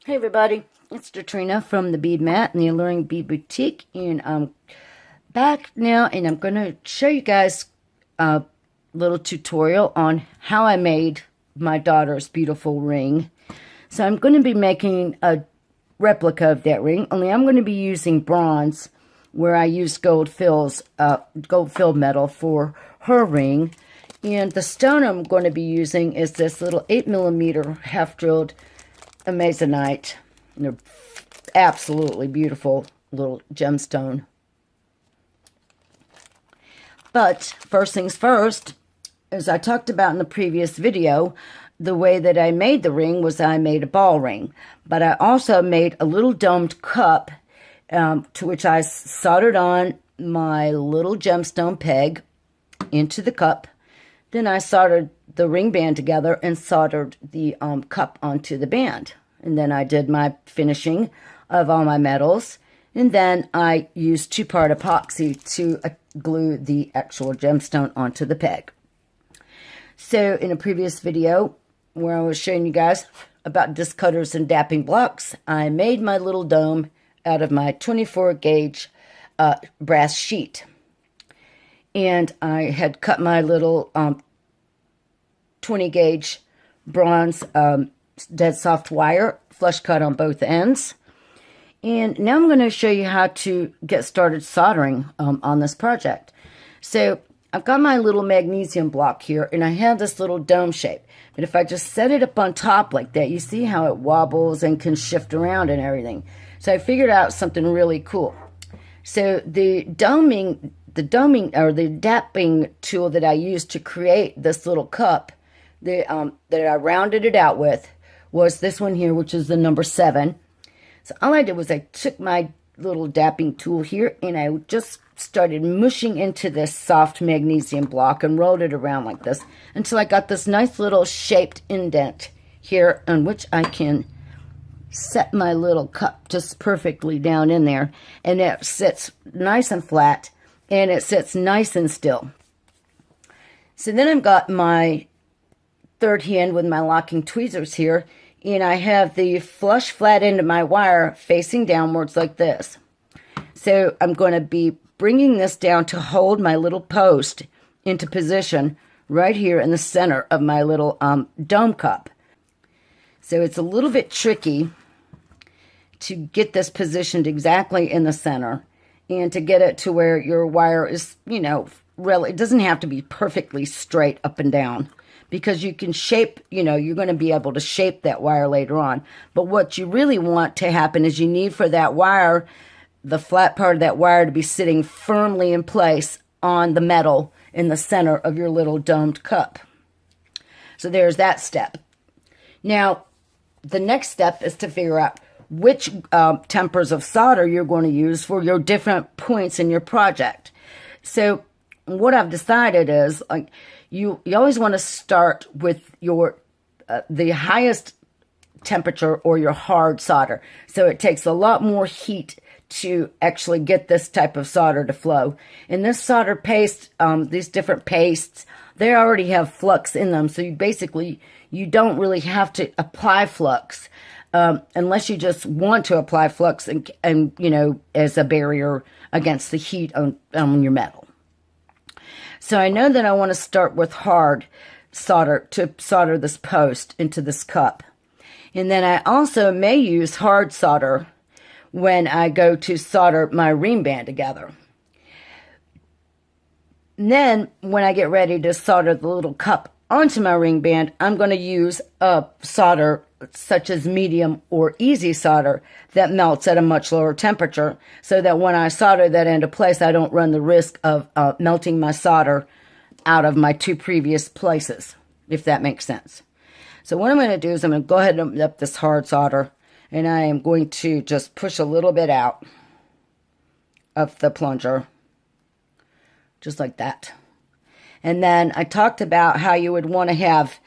Hey everybody, it's Katrina from the Bead Mat and the Alluring Bead Boutique, and I'm back now, and I'm going to show you guys a little tutorial on how I made my daughter's beautiful ring. So I'm going to be making a replica of that ring, only I'm going to be using bronze, where I used gold filled metal for her ring. And the stone I'm going to be using is this little 8mm half-drilled amazonite. They're absolutely beautiful little gemstone. But first things first, as I talked about in the previous video, the way that I made the ring was I made a ball ring. But I also made a little domed cup to which I soldered on my little gemstone peg into the cup. Then I soldered the ring band together and soldered the cup onto the band. And then I did my finishing of all my metals. And then I used 2-part epoxy to glue the actual gemstone onto the peg. So in a previous video where I was showing you guys about disc cutters and dapping blocks, I made my little dome out of my 24 gauge brass sheet. And I had cut my little 20 gauge bronze dead soft wire, flush cut on both ends. And now I'm going to show you how to get started soldering on this project. So I've got my little magnesium block here, and I have this little dome shape. But if I just set it up on top like that, you see how it wobbles and can shift around and everything. So I figured out something really cool. So the dapping tool that I used to create this little cup that I rounded it out with was this one here, which is the number 7. So all I did was I took my little dapping tool here and I just started mushing into this soft magnesium block and rolled it around like this until I got this nice little shaped indent here on which I can set my little cup just perfectly down in there, and it sits nice and flat and it sits nice and still. So then I've got my third hand with my locking tweezers here, and I have the flush flat end of my wire facing downwards like this. So I'm going to be bringing this down to hold my little post into position right here in the center of my little dome cup. So it's a little bit tricky to get this positioned exactly in the center and to get it to where your wire is, really, it doesn't have to be perfectly straight up and down, because you can shape, you're going to be able to shape that wire later on. But what you really want to happen is you need for that wire, the flat part of that wire, to be sitting firmly in place on the metal in the center of your little domed cup. So there's that step. Now, the next step is to figure out which tempers of solder you're going to use for your different points in your project. So what I've decided is, you always want to start with your the highest temperature or your hard solder. So it takes a lot more heat to actually get this type of solder to flow. And this solder paste, these different pastes, they already have flux in them. So you don't really have to apply flux unless you just want to apply flux and as a barrier against the heat on your metal. So I know that I want to start with hard solder to solder this post into this cup. And then I also may use hard solder when I go to solder my ring band together. And then when I get ready to solder the little cup onto my ring band, I'm going to use a solder such as medium or easy solder that melts at a much lower temperature, so that when I solder that into place, I don't run the risk of melting my solder out of my 2 previous places, if that makes sense. So what I'm going to do is I'm going to go ahead and open up this hard solder, and I am going to just push a little bit out of the plunger, just like that. And then I talked about how you would want to have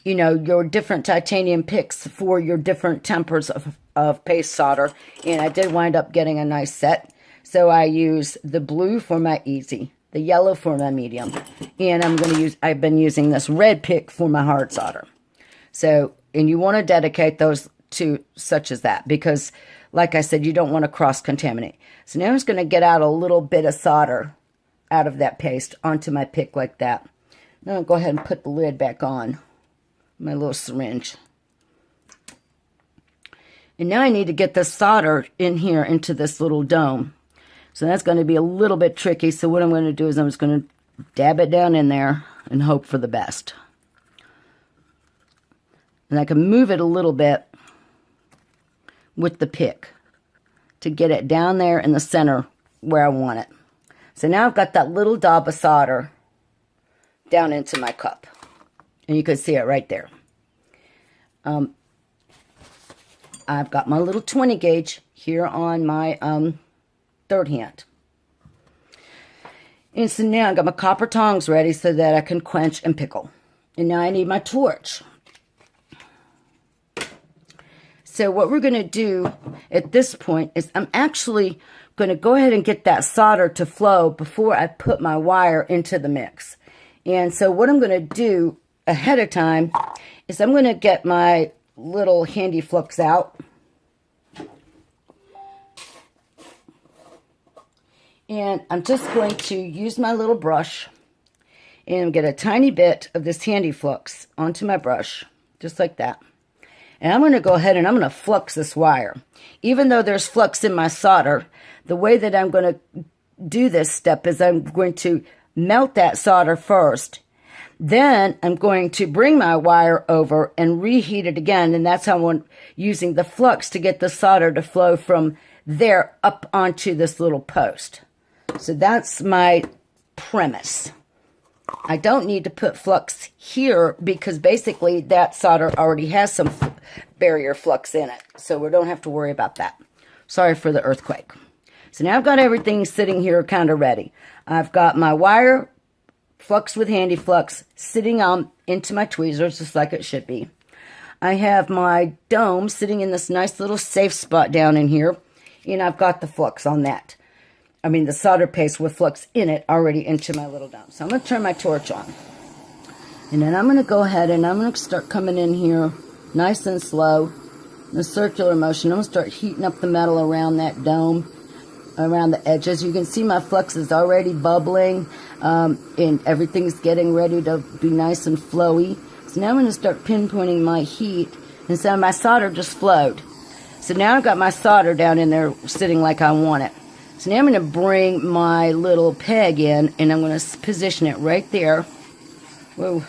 your different titanium picks for your different tempers of paste solder. And I did wind up getting a nice set. So I use the blue for my easy, the yellow for my medium, and I've been using this red pick for my hard solder. So, and you want to dedicate those to such as that, because like I said, you don't want to cross-contaminate. So now I'm just going to get out a little bit of solder out of that paste onto my pick like that. Now I'll go ahead and put the lid back on my little syringe. And now I need to get the solder in here into this little dome. So that's going to be a little bit tricky. So what I'm going to do is I'm just going to dab it down in there and hope for the best. And I can move it a little bit with the pick to get it down there in the center where I want it. So now I've got that little dab of solder down into my cup. And you can see it right there. I've got my little 20 gauge here on my third hand. And so now I've got my copper tongs ready so that I can quench and pickle. And now I need my torch. So what we're going to do at this point is I'm actually going to go ahead and get that solder to flow before I put my wire into the mix. And so what I'm going to do ahead of time is I'm going to get my little handy flux out. And I'm just going to use my little brush and get a tiny bit of this handy flux onto my brush, just like that. And I'm going to go ahead and I'm going to flux this wire. Even though there's flux in my solder, the way that I'm going to do this step is I'm going to melt that solder first. Then I'm going to bring my wire over and reheat it again. And that's how I'm using the flux to get the solder to flow from there up onto this little post. So that's my premise. I don't need to put flux here because basically that solder already has some barrier flux in it. So we don't have to worry about that. Sorry for the earthquake. So now I've got everything sitting here kind of ready. I've got my wire flux with handy flux sitting on into my tweezers just like it should be. I have my dome sitting in this nice little safe spot down in here. And I've got the flux on that. I mean the solder paste with flux in it already into my little dome. So I'm going to turn my torch on. And then I'm going to go ahead and I'm going to start coming in here nice and slow in a circular motion. I'm going to start heating up the metal around that dome, around the edges. You can see my flux is already bubbling and everything's getting ready to be nice and flowy. So now I'm going to start pinpointing my heat. And so my solder just flowed. So now I've got my solder down in there sitting like I want it. So now I'm going to bring my little peg in and I'm going to position it right there. Whoa,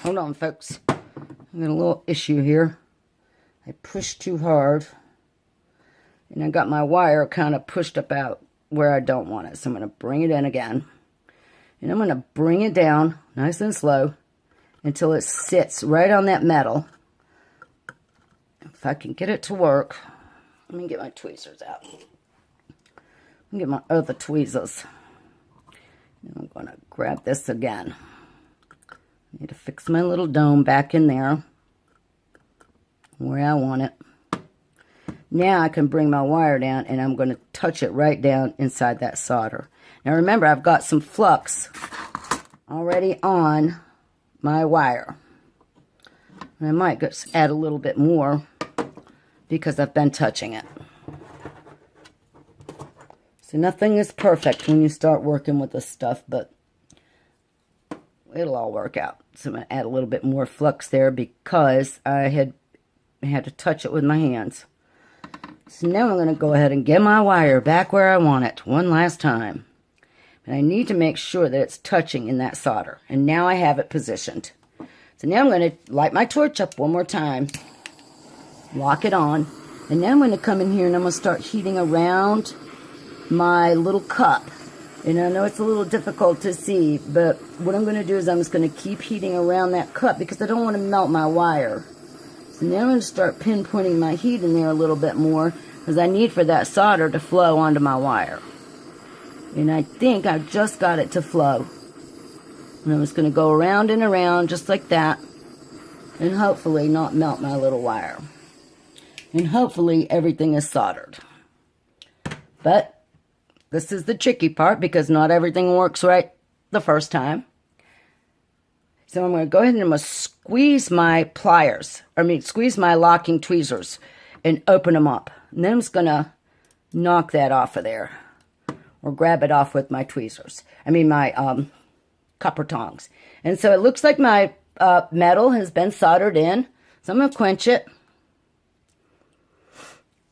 hold on folks. I've got a little issue here. I pushed too hard. And I got my wire kind of pushed up out where I don't want it. So I'm going to bring it in again. And I'm going to bring it down nice and slow until it sits right on that metal. If I can get it to work. Let me get my tweezers out. Let me get my other tweezers. And I'm going to grab this again. I need to fix my little dome back in there where I want it. Now I can bring my wire down and I'm going to touch it right down inside that solder. Now remember, I've got some flux already on my wire. And I might just add a little bit more because I've been touching it. So nothing is perfect when you start working with this stuff, but it'll all work out. So I'm going to add a little bit more flux there because I had to touch it with my hands. So now I'm going to go ahead and get my wire back where I want it one last time. And I need to make sure that it's touching in that solder. And now I have it positioned. So now I'm going to light my torch up one more time. Lock it on. And now I'm going to come in here and I'm going to start heating around my little cup. And I know it's a little difficult to see, but what I'm going to do is I'm just going to keep heating around that cup because I don't want to melt my wire. So now I'm going to start pinpointing my heat in there a little bit more because I need for that solder to flow onto my wire. And I think I've just got it to flow. And I'm just going to go around and around just like that and hopefully not melt my little wire. And hopefully everything is soldered. But this is the tricky part because not everything works right the first time. So I'm going to go ahead and I'm going to squeeze my pliers. Squeeze my locking tweezers and open them up. And then I'm just going to knock that off of there, or grab it off with my tweezers. My copper tongs. And so it looks like my metal has been soldered in. So I'm going to quench it.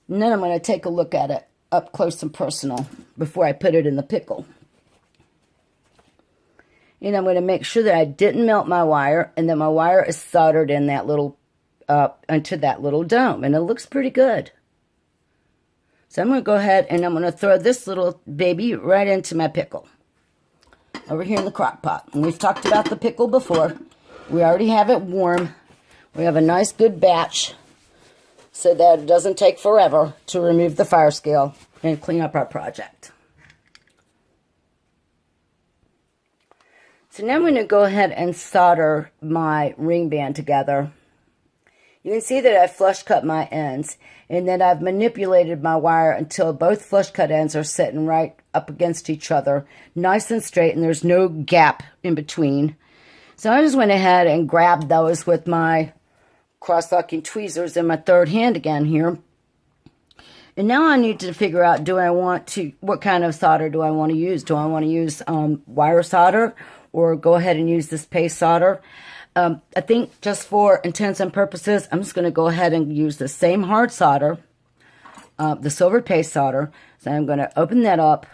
And then I'm going to take a look at it up close and personal before I put it in the pickle. And I'm going to make sure that I didn't melt my wire and that my wire is soldered in that little, into that little dome. And it looks pretty good. So I'm going to go ahead and I'm going to throw this little baby right into my pickle. Over here in the crock pot. And we've talked about the pickle before. We already have it warm. We have a nice good batch so that it doesn't take forever to remove the fire scale and clean up our project. So now I'm going to go ahead and solder my ring band together. You can see that I flush cut my ends and that I've manipulated my wire until both flush cut ends are sitting right up against each other, nice and straight, and there's no gap in between. So I just went ahead and grabbed those with my cross-locking tweezers in my third hand again here. And now I need to figure out, what kind of solder do I want to use? Do I want to use wire solder or go ahead and use this paste solder? I think just for intents and purposes, I'm just going to go ahead and use the same hard solder, the silver paste solder. So I'm going to open that up.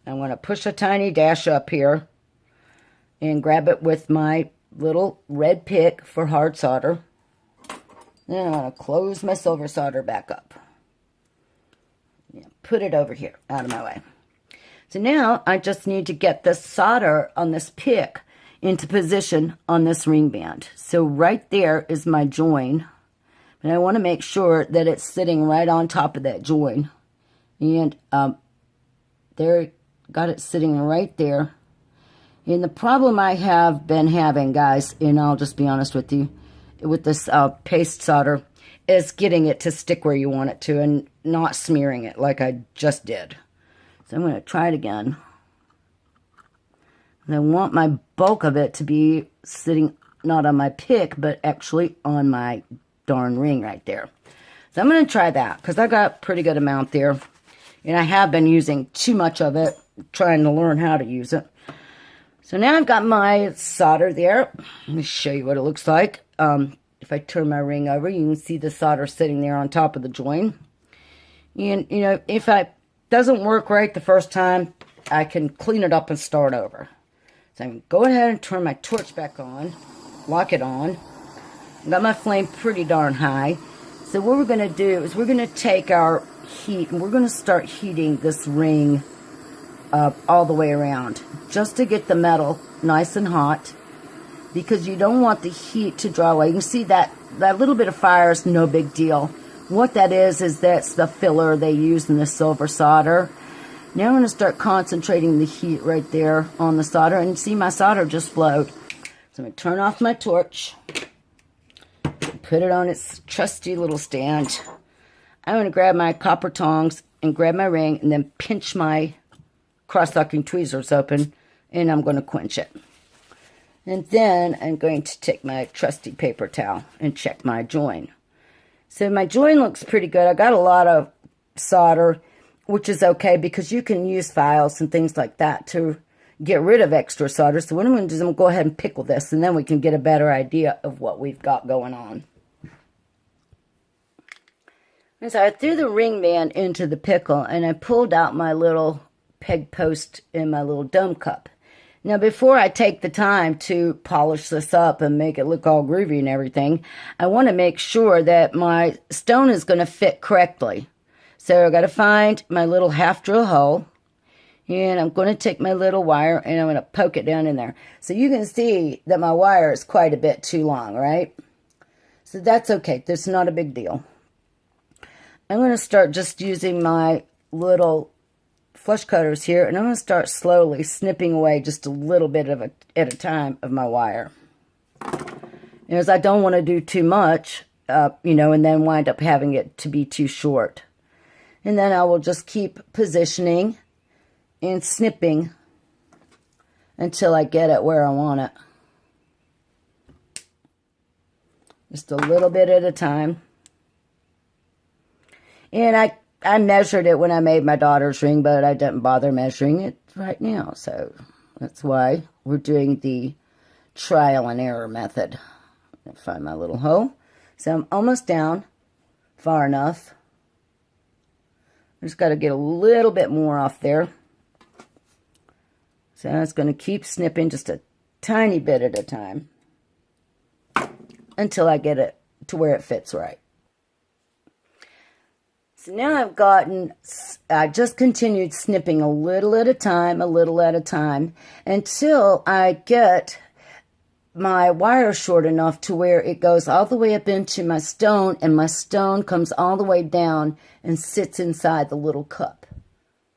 I'm going to push a tiny dash up here and grab it with my little red pick for hard solder. Then I'm going to close my silver solder back up. Yeah, put it over here, out of my way. So now I just need to get the solder on this pick into position on this ring band. So right there is my join. And I want to make sure that it's sitting right on top of that join. And there, got it sitting right there. And the problem I have been having, guys, and I'll just be honest with you, with this paste solder, is getting it to stick where you want it to and not smearing it like I just did. So I'm going to try it again. And I want my bulk of it to be sitting not on my pick, but actually on my darn ring right there. So I'm going to try that because I got a pretty good amount there. And I have been using too much of it, trying to learn how to use it. So now I've got my solder there. Let me show you what it looks like. If I turn my ring over, you can see the solder sitting there on top of the join. And, you know, if it doesn't work right the first time, I can clean it up and start over. So I'm going to go ahead and turn my torch back on, lock it on. I've got my flame pretty darn high. So what we're going to do is we're going to take our heat and we're going to start heating this ring all the way around, just to get the metal nice and hot, because you don't want the heat to draw away. You can see that little bit of fire is no big deal. What that is that's the filler they use in the silver solder. Now I'm going to start concentrating the heat right there on the solder, and see my solder just flowed. So I'm going to turn off my torch, put it on its trusty little stand. I'm going to grab my copper tongs and grab my ring and then pinch my cross-locking tweezers open, and I'm going to quench it. And then I'm going to take my trusty paper towel and check my join. So my join looks pretty good. I got a lot of solder, which is okay because you can use files and things like that to get rid of extra solder. So what I'm going to do is I'm going to go ahead and pickle this, and then we can get a better idea of what we've got going on. And so I threw the ring band into the pickle, and I pulled out my little peg post in my little dome cup. Now, before I take the time to polish this up and make it look all groovy and everything, I want to make sure that my stone is going to fit correctly. So I've got to find my little half drill hole, and I'm going to take my little wire and I'm going to poke it down in there. So you can see that my wire is quite a bit too long, right? So that's okay. That's not a big deal. I'm going to start just using my little flush cutters here, and I'm going to start slowly snipping away just a little bit at a time of my wire. As I don't want to do too much, you know, and then wind up having it to be too short. And then I will just keep positioning and snipping until I get it where I want it. Just a little bit at a time. And I measured it when I made my daughter's ring, but I didn't bother measuring it right now. So that's why we're doing the trial and error method. Find my little hole. So I'm almost down far enough. I just got to get a little bit more off there. So I'm just going to keep snipping just a tiny bit at a time until I get it to where it fits right. So now I just continued snipping a little at a time, until I get my wire short enough to where it goes all the way up into my stone, and my stone comes all the way down and sits inside the little cup,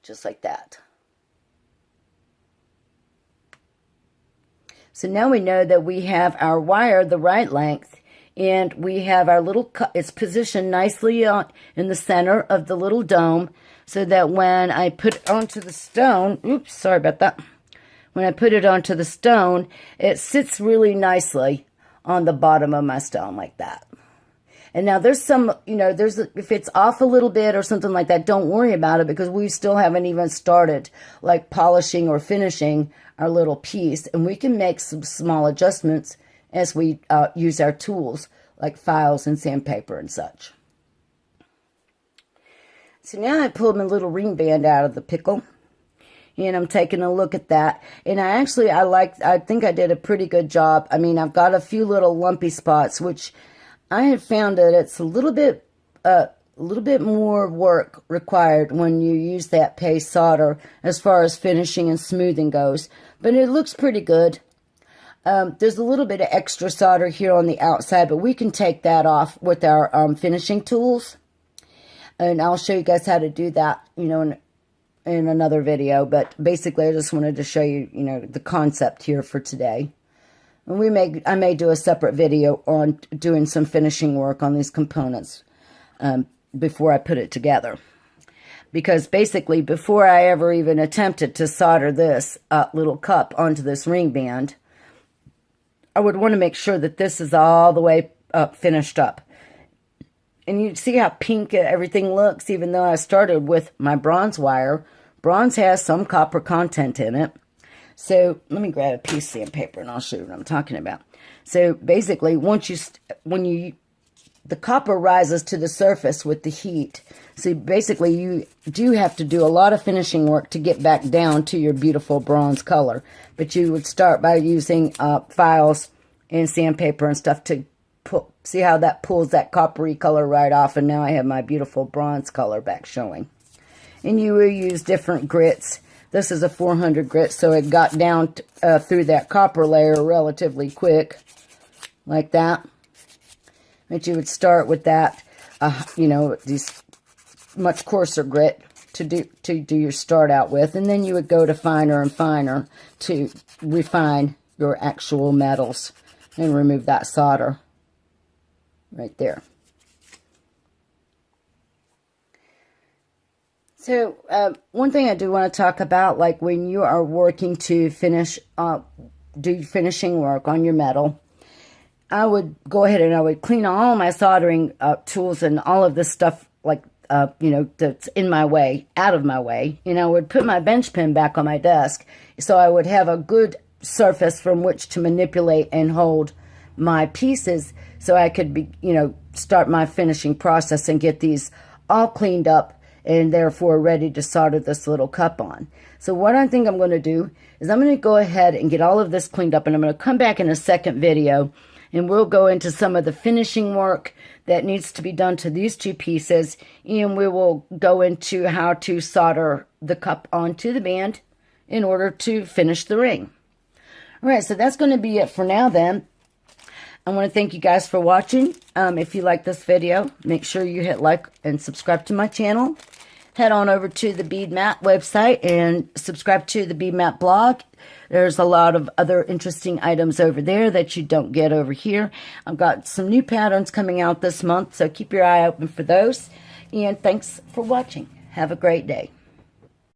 just like that. So now we know that we have our wire the right length, and we have our little cup. It's positioned nicely in the center of the little dome, so that when I put it onto the stone, oops, sorry about that. When I put it onto the stone, it sits really nicely on the bottom of my stone like that. And now there's some, if it's off a little bit or something like that, don't worry about it, because we still haven't even started like polishing or finishing our little piece. And we can make some small adjustments as we use our tools like files and sandpaper and such. So now I pulled my little ring band out of the pickle. And I'm taking a look at that. And I think I did a pretty good job. I mean, I've got a few little lumpy spots, which I have found that it's a little bit more work required when you use that paste solder as far as finishing and smoothing goes. But it looks pretty good. There's a little bit of extra solder here on the outside, but we can take that off with our finishing tools. And I'll show you guys how to do that, in another video. But basically, I just wanted to show you, the concept here for today. And I may do a separate video on doing some finishing work on these components before I put it together. Because basically, before I ever even attempted to solder this little cup onto this ring band, I would want to make sure that this is all the way finished up. And you see how pink everything looks, even though I started with my bronze wire. Bronze has some copper content in it. So let me grab a piece of sandpaper and I'll show you what I'm talking about. So basically, the copper rises to the surface with the heat. So basically, you do have to do a lot of finishing work to get back down to your beautiful bronze color. But you would start by using files and sandpaper and stuff to see how that pulls that coppery color right off. And now I have my beautiful bronze color back showing. And you will use different grits. This is a 400 grit, so it got down through that copper layer relatively quick, like that. But you would start with that, these much coarser grit to do your start out with, and then you would go to finer and finer to refine your actual metals and remove that solder right there. So one thing I do want to talk about, like when you are working to do finishing work on your metal, I would go ahead and I would clean all my soldering tools and all of this stuff, like, that's in my way, out of my way. And I would put my bench pen back on my desk so I would have a good surface from which to manipulate and hold my pieces so I could start my finishing process and get these all cleaned up and therefore ready to solder this little cup on. So what I think I'm going to do is I'm going to go ahead and get all of this cleaned up, and I'm going to come back in a second video and we'll go into some of the finishing work that needs to be done to these two pieces, and we will go into how to solder the cup onto the band in order to finish the ring. All right, so that's going to be it for now then. I want to thank you guys for watching. If you like this video, make sure you hit like and subscribe to my channel. Head on over to the Bead Mat website and subscribe to the Bead Mat blog. There's a lot of other interesting items over there that you don't get over here. I've got some new patterns coming out this month, so keep your eye open for those. And thanks for watching. Have a great day.